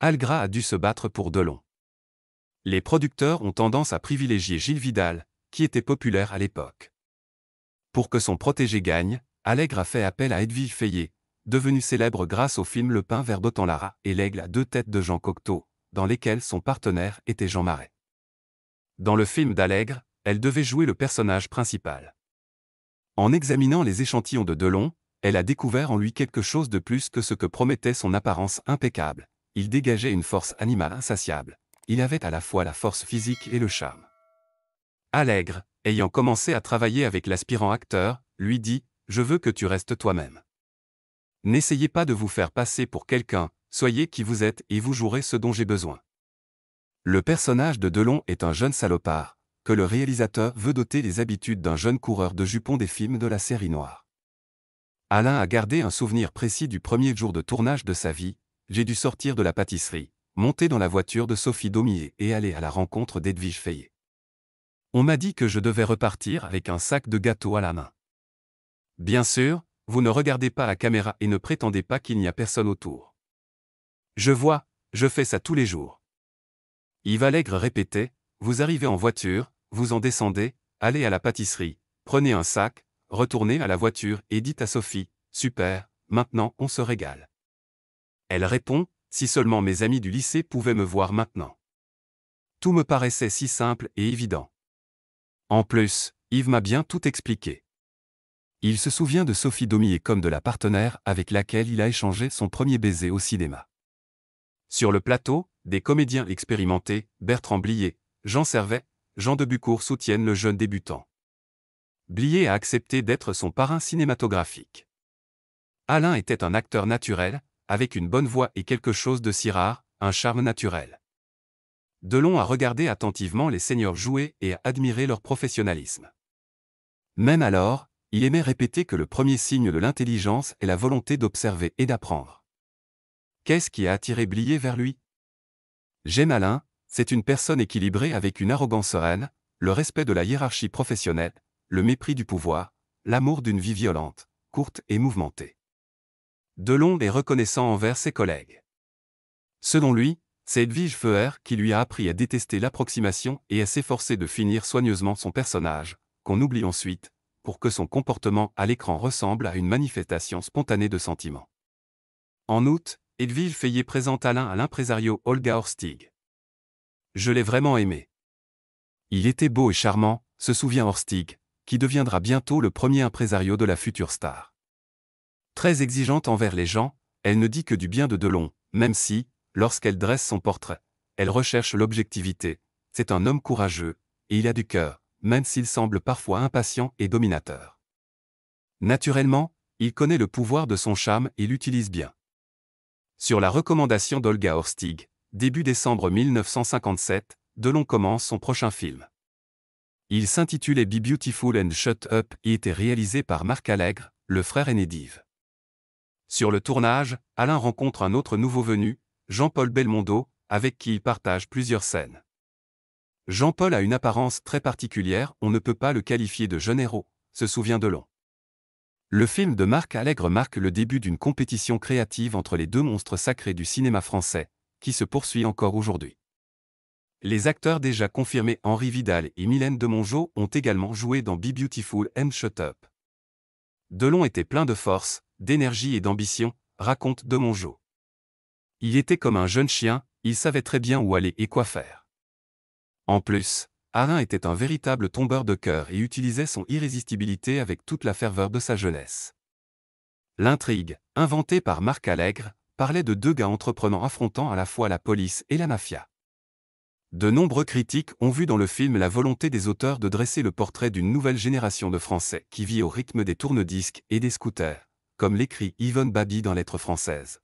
Algra a dû se battre pour Delon. Les producteurs ont tendance à privilégier Gilles Vidal, qui était populaire à l'époque. Pour que son protégé gagne, Allègre a fait appel à Edwige Fayet, devenue célèbre grâce au film Le Pain Vert d'Autant-Lara et L'Aigle à deux têtes de Jean Cocteau, dans lesquels son partenaire était Jean Marais. Dans le film d'Allègre, elle devait jouer le personnage principal. En examinant les échantillons de Delon, elle a découvert en lui quelque chose de plus que ce que promettait son apparence impeccable. Il dégageait une force animale insatiable. Il avait à la fois la force physique et le charme. Allègre, ayant commencé à travailler avec l'aspirant acteur, lui dit « Je veux que tu restes toi-même. N'essayez pas de vous faire passer pour quelqu'un, soyez qui vous êtes et vous jouerez ce dont j'ai besoin. » Le personnage de Delon est un jeune salopard, que le réalisateur veut doter des habitudes d'un jeune coureur de jupons des films de la série noire. Alain a gardé un souvenir précis du premier jour de tournage de sa vie. J'ai dû sortir de la pâtisserie, monter dans la voiture de Sophie Daumier et aller à la rencontre d'Edwige Fayet. On m'a dit que je devais repartir avec un sac de gâteaux à la main. Bien sûr, vous ne regardez pas la caméra et ne prétendez pas qu'il n'y a personne autour. Je vois, je fais ça tous les jours. Yves Allègre répétait, vous arrivez en voiture, vous en descendez, allez à la pâtisserie, prenez un sac, retournez à la voiture et dites à Sophie, super, maintenant on se régale. Elle répond, si seulement mes amis du lycée pouvaient me voir maintenant. Tout me paraissait si simple et évident. En plus, Yves m'a bien tout expliqué. Il se souvient de Sophie Daumier comme de la partenaire avec laquelle il a échangé son premier baiser au cinéma. Sur le plateau, des comédiens expérimentés, Bertrand Blier, Jean Servet, Jean Debucourt soutiennent le jeune débutant. Blier a accepté d'être son parrain cinématographique. Alain était un acteur naturel, avec une bonne voix et quelque chose de si rare, un charme naturel. Delon a regardé attentivement les seniors jouer et a admiré leur professionnalisme. Même alors, il aimait répéter que le premier signe de l'intelligence est la volonté d'observer et d'apprendre. Qu'est-ce qui a attiré Blier vers lui? J'aime Alain, c'est une personne équilibrée avec une arrogance sereine, le respect de la hiérarchie professionnelle, le mépris du pouvoir, l'amour d'une vie violente, courte et mouvementée. Delon est reconnaissant envers ses collègues. Selon lui, c'est Edwige Feuer qui lui a appris à détester l'approximation et à s'efforcer de finir soigneusement son personnage, qu'on oublie ensuite, pour que son comportement à l'écran ressemble à une manifestation spontanée de sentiments. En août, Edwige Fayet présente Alain à l'impresario Olga Horstig. Je l'ai vraiment aimé. Il était beau et charmant, se souvient Horstig, qui deviendra bientôt le premier impresario de la future star. Très exigeante envers les gens, elle ne dit que du bien de Delon, même si, lorsqu'elle dresse son portrait, elle recherche l'objectivité. C'est un homme courageux, et il a du cœur, même s'il semble parfois impatient et dominateur. Naturellement, il connaît le pouvoir de son charme et l'utilise bien. Sur la recommandation d'Olga Horstig, début décembre 1957, Delon commence son prochain film. Il s'intitulait Be Beautiful and Shut Up et était réalisé par Marc Allègre, le frère aîné d'Yves. Sur le tournage, Alain rencontre un autre nouveau venu, Jean-Paul Belmondo, avec qui il partage plusieurs scènes. Jean-Paul a une apparence très particulière, on ne peut pas le qualifier de jeune héros, se souvient Delon. Le film de Marc Allègre marque le début d'une compétition créative entre les deux monstres sacrés du cinéma français, qui se poursuit encore aujourd'hui. Les acteurs déjà confirmés Henri Vidal et Mylène Demongeot ont également joué dans Be Beautiful and Shut Up. Delon était plein de force, d'énergie et d'ambition, raconte Demongeot. Il était comme un jeune chien, il savait très bien où aller et quoi faire. En plus, Alain était un véritable tombeur de cœur et utilisait son irrésistibilité avec toute la ferveur de sa jeunesse. L'intrigue, inventée par Marc Allègre, parlait de deux gars entreprenants affrontant à la fois la police et la mafia. De nombreux critiques ont vu dans le film la volonté des auteurs de dresser le portrait d'une nouvelle génération de Français qui vit au rythme des tourne-disques et des scooters, comme l'écrit Yvonne Baby dans Lettres françaises.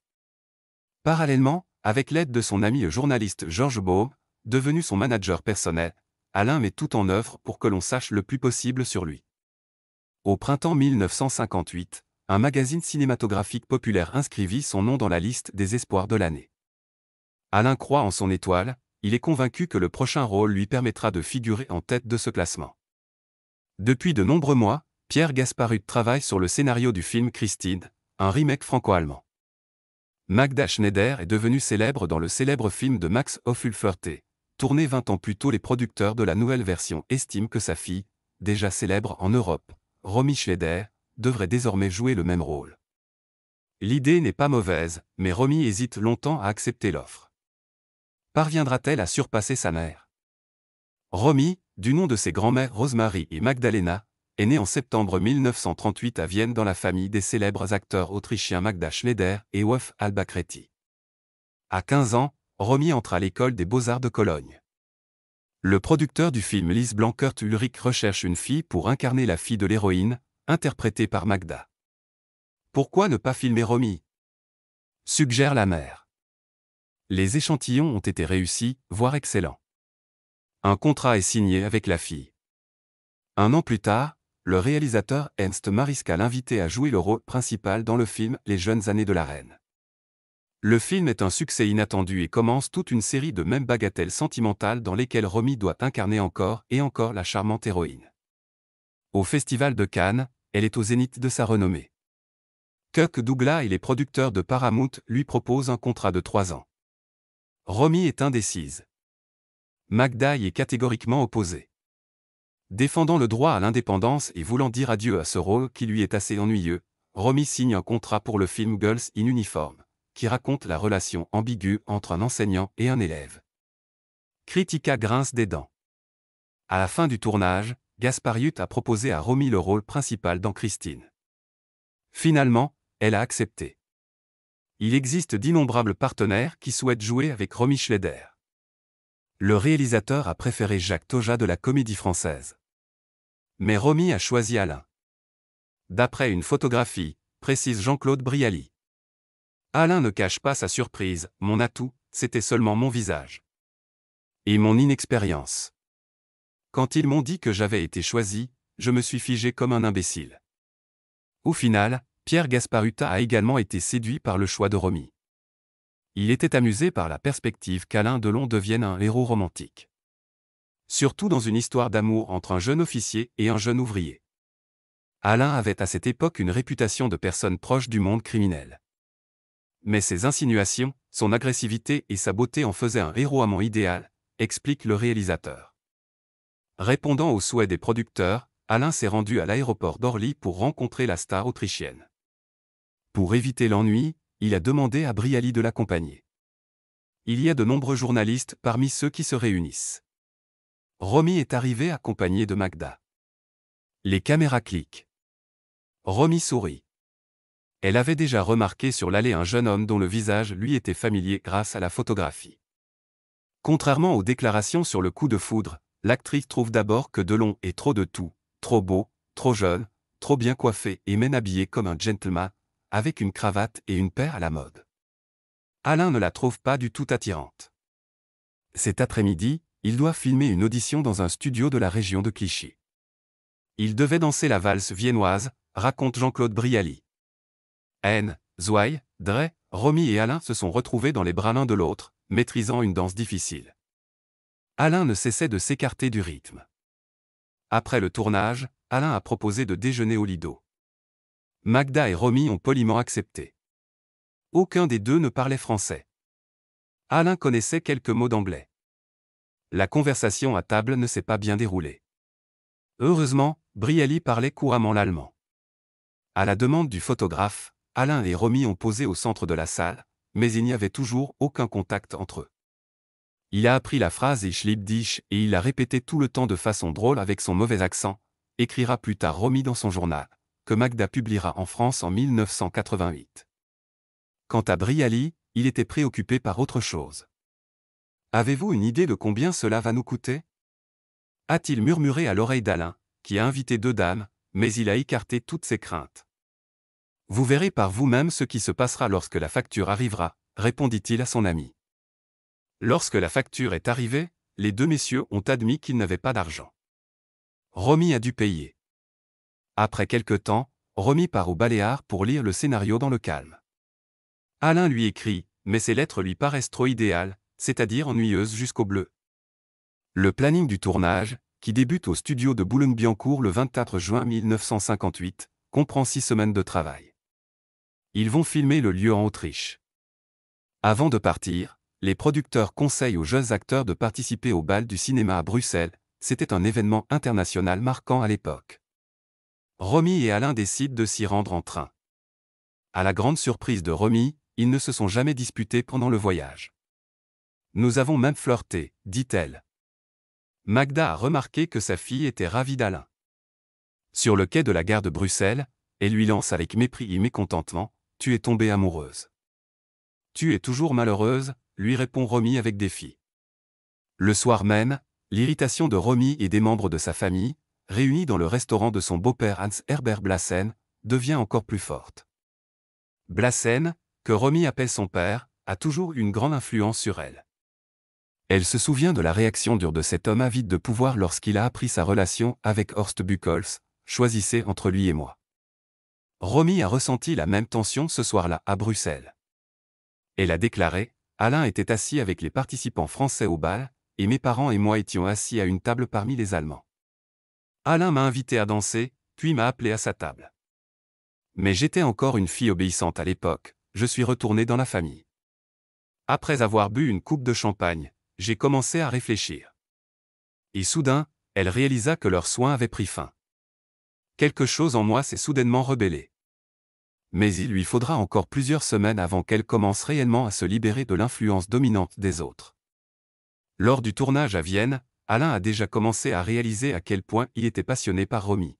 Parallèlement, avec l'aide de son ami le journaliste Georges Baume, devenu son manager personnel, Alain met tout en œuvre pour que l'on sache le plus possible sur lui. Au printemps 1958, un magazine cinématographique populaire inscrivit son nom dans la liste des espoirs de l'année. Alain croit en son étoile, il est convaincu que le prochain rôle lui permettra de figurer en tête de ce classement. Depuis de nombreux mois, Pierre Gasparut travaille sur le scénario du film Christine, un remake franco-allemand. Magda Schneider est devenue célèbre dans le célèbre film de Max Ophuls-Fuerte. Tourné 20 ans plus tôt, les producteurs de la nouvelle version estiment que sa fille, déjà célèbre en Europe, Romy Schneider, devrait désormais jouer le même rôle. L'idée n'est pas mauvaise, mais Romy hésite longtemps à accepter l'offre. Parviendra-t-elle à surpasser sa mère? Romy, du nom de ses grands-mères Rosemary et Magdalena, est née en septembre 1938 à Vienne dans la famille des célèbres acteurs autrichiens Magda Schneider et Wolf Albacretti. À 15 ans, Romy entre à l'école des Beaux-Arts de Cologne. Le producteur du film Lise Blankert Ulrich recherche une fille pour incarner la fille de l'héroïne, interprétée par Magda. Pourquoi ne pas filmer Romy? Suggère la mère. Les échantillons ont été réussis, voire excellents. Un contrat est signé avec la fille. Un an plus tard, le réalisateur Ernst Marischka l'invitait à jouer le rôle principal dans le film Les jeunes années de la reine. Le film est un succès inattendu et commence toute une série de mêmes bagatelles sentimentales dans lesquelles Romy doit incarner encore et encore la charmante héroïne. Au Festival de Cannes, elle est au zénith de sa renommée. Kirk Douglas et les producteurs de Paramount lui proposent un contrat de 3 ans. Romy est indécise. Magda y est catégoriquement opposée. Défendant le droit à l'indépendance et voulant dire adieu à ce rôle qui lui est assez ennuyeux, Romy signe un contrat pour le film Girls in Uniform, qui raconte la relation ambiguë entre un enseignant et un élève. Critica grince des dents. À la fin du tournage, Gaspard Huth a proposé à Romy le rôle principal dans Christine. Finalement, elle a accepté. Il existe d'innombrables partenaires qui souhaitent jouer avec Romy Schneider. Le réalisateur a préféré Jacques Toja de la Comédie Française. Mais Romy a choisi Alain. D'après une photographie, précise Jean-Claude Brialy. Alain ne cache pas sa surprise, mon atout, c'était seulement mon visage. Et mon inexpérience. Quand ils m'ont dit que j'avais été choisi, je me suis figé comme un imbécile. Au final, Pierre Gasparuta a également été séduit par le choix de Romy. Il était amusé par la perspective qu'Alain Delon devienne un héros romantique. Surtout dans une histoire d'amour entre un jeune officier et un jeune ouvrier. Alain avait à cette époque une réputation de personne proche du monde criminel. Mais ses insinuations, son agressivité et sa beauté en faisaient un héros amant idéal, explique le réalisateur. Répondant aux souhaits des producteurs, Alain s'est rendu à l'aéroport d'Orly pour rencontrer la star autrichienne. Pour éviter l'ennui, il a demandé à Brialy de l'accompagner. Il y a de nombreux journalistes parmi ceux qui se réunissent. Romy est arrivée accompagnée de Magda. Les caméras cliquent. Romy sourit. Elle avait déjà remarqué sur l'allée un jeune homme dont le visage lui était familier grâce à la photographie. Contrairement aux déclarations sur le coup de foudre, l'actrice trouve d'abord que Delon est trop de tout, trop beau, trop jeune, trop bien coiffé et même habillé comme un gentleman, avec une cravate et une paire à la mode. Alain ne la trouve pas du tout attirante. Cet après-midi, il doit filmer une audition dans un studio de la région de Clichy. Il devait danser la valse viennoise, raconte Jean-Claude Brialy. Anne, Zwei, Dre, Romy et Alain se sont retrouvés dans les bras l'un de l'autre, maîtrisant une danse difficile. Alain ne cessait de s'écarter du rythme. Après le tournage, Alain a proposé de déjeuner au Lido. Magda et Romy ont poliment accepté. Aucun des deux ne parlait français. Alain connaissait quelques mots d'anglais. La conversation à table ne s'est pas bien déroulée. Heureusement, Brialy parlait couramment l'allemand. À la demande du photographe, Alain et Romy ont posé au centre de la salle, mais il n'y avait toujours aucun contact entre eux. Il a appris la phrase Ich lieb dich et il l'a répété tout le temps de façon drôle avec son mauvais accent, écrira plus tard Romy dans son journal, que Magda publiera en France en 1988. Quant à Brialy, il était préoccupé par autre chose. Avez-vous une idée de combien cela va nous coûter? A-t-il murmuré à l'oreille d'Alain, qui a invité 2 dames, mais il a écarté toutes ses craintes. Vous verrez par vous-même ce qui se passera lorsque la facture arrivera, répondit-il à son ami. Lorsque la facture est arrivée, les 2 messieurs ont admis qu'ils n'avaient pas d'argent. Romy a dû payer. Après quelque temps, Romy part aux Baléares pour lire le scénario dans le calme. Alain lui écrit, mais ses lettres lui paraissent trop idéales, c'est-à-dire ennuyeuses jusqu'au bleu. Le planning du tournage, qui débute au studio de Boulogne-Billancourt le 24 juin 1958, comprend 6 semaines de travail. Ils vont filmer le lieu en Autriche. Avant de partir, les producteurs conseillent aux jeunes acteurs de participer au bal du cinéma à Bruxelles. C'était un événement international marquant à l'époque. Romy et Alain décident de s'y rendre en train. À la grande surprise de Romy, ils ne se sont jamais disputés pendant le voyage. Nous avons même flirté, dit-elle. Magda a remarqué que sa fille était ravie d'Alain. Sur le quai de la gare de Bruxelles, elle lui lance avec mépris et mécontentement : « Tu es tombée amoureuse. » »« Tu es toujours malheureuse », lui répond Romy avec défi. Le soir même, l'irritation de Romy et des membres de sa famille, réunis dans le restaurant de son beau-père Hans Herbert Blassen, devient encore plus forte. Blassen, que Romy appelle son père, a toujours une grande influence sur elle. Elle se souvient de la réaction dure de cet homme avide de pouvoir lorsqu'il a appris sa relation avec Horst Buchholz. Choisissez entre lui et moi. Romy a ressenti la même tension ce soir-là à Bruxelles. Elle a déclaré : Alain était assis avec les participants français au bal, et mes parents et moi étions assis à une table parmi les Allemands. Alain m'a invité à danser, puis m'a appelé à sa table. Mais j'étais encore une fille obéissante à l'époque, je suis retournée dans la famille. Après avoir bu une coupe de champagne, j'ai commencé à réfléchir. Et soudain, elle réalisa que leurs soins avaient pris fin. Quelque chose en moi s'est soudainement rebellé. Mais il lui faudra encore plusieurs semaines avant qu'elle commence réellement à se libérer de l'influence dominante des autres. Lors du tournage à Vienne, Alain a déjà commencé à réaliser à quel point il était passionné par Romy.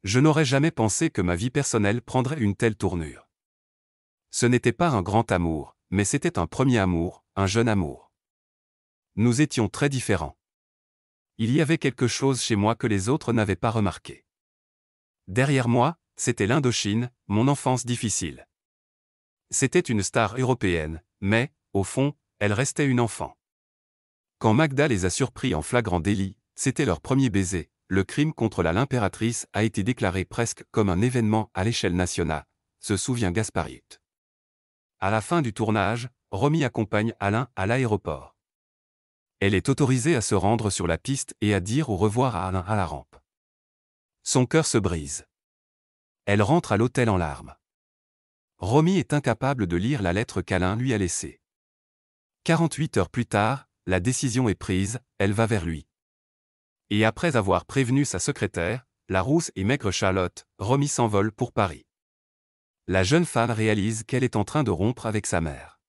Je n'aurais jamais pensé que ma vie personnelle prendrait une telle tournure. Ce n'était pas un grand amour, mais c'était un premier amour, un jeune amour. Nous étions très différents. Il y avait quelque chose chez moi que les autres n'avaient pas remarqué. Derrière moi, c'était l'Indochine, mon enfance difficile. C'était une star européenne, mais, au fond, elle restait une enfant. Quand Magda les a surpris en flagrant délit, c'était leur premier baiser, le crime contre l'impératrice a été déclaré presque comme un événement à l'échelle nationale, se souvient Gaspariut. À la fin du tournage, Romy accompagne Alain à l'aéroport. Elle est autorisée à se rendre sur la piste et à dire au revoir à Alain à la rampe. Son cœur se brise. Elle rentre à l'hôtel en larmes. Romy est incapable de lire la lettre qu'Alain lui a laissée. 48 heures plus tard, la décision est prise, elle va vers lui. Et après avoir prévenu sa secrétaire, la rousse et maigre Charlotte, Romy s'envole pour Paris. La jeune femme réalise qu'elle est en train de rompre avec sa mère.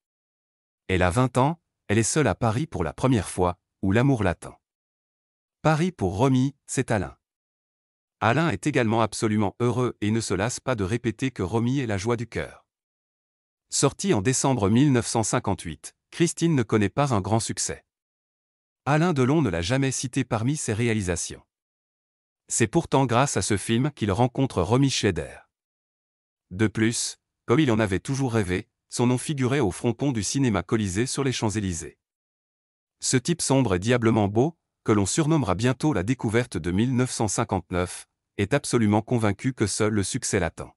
Elle a 20 ans, elle est seule à Paris pour la première fois, où l'amour l'attend. Paris pour Romy, c'est Alain. Alain est également absolument heureux et ne se lasse pas de répéter que Romy est la joie du cœur. Sortie en décembre 1958, Christine ne connaît pas un grand succès. Alain Delon ne l'a jamais cité parmi ses réalisations. C'est pourtant grâce à ce film qu'il rencontre Romy Schneider. De plus, comme il en avait toujours rêvé, son nom figurait au fronton du cinéma Colisée sur les Champs-Élysées. Ce type sombre et diablement beau, que l'on surnommera bientôt la découverte de 1959, est absolument convaincu que seul le succès l'attend.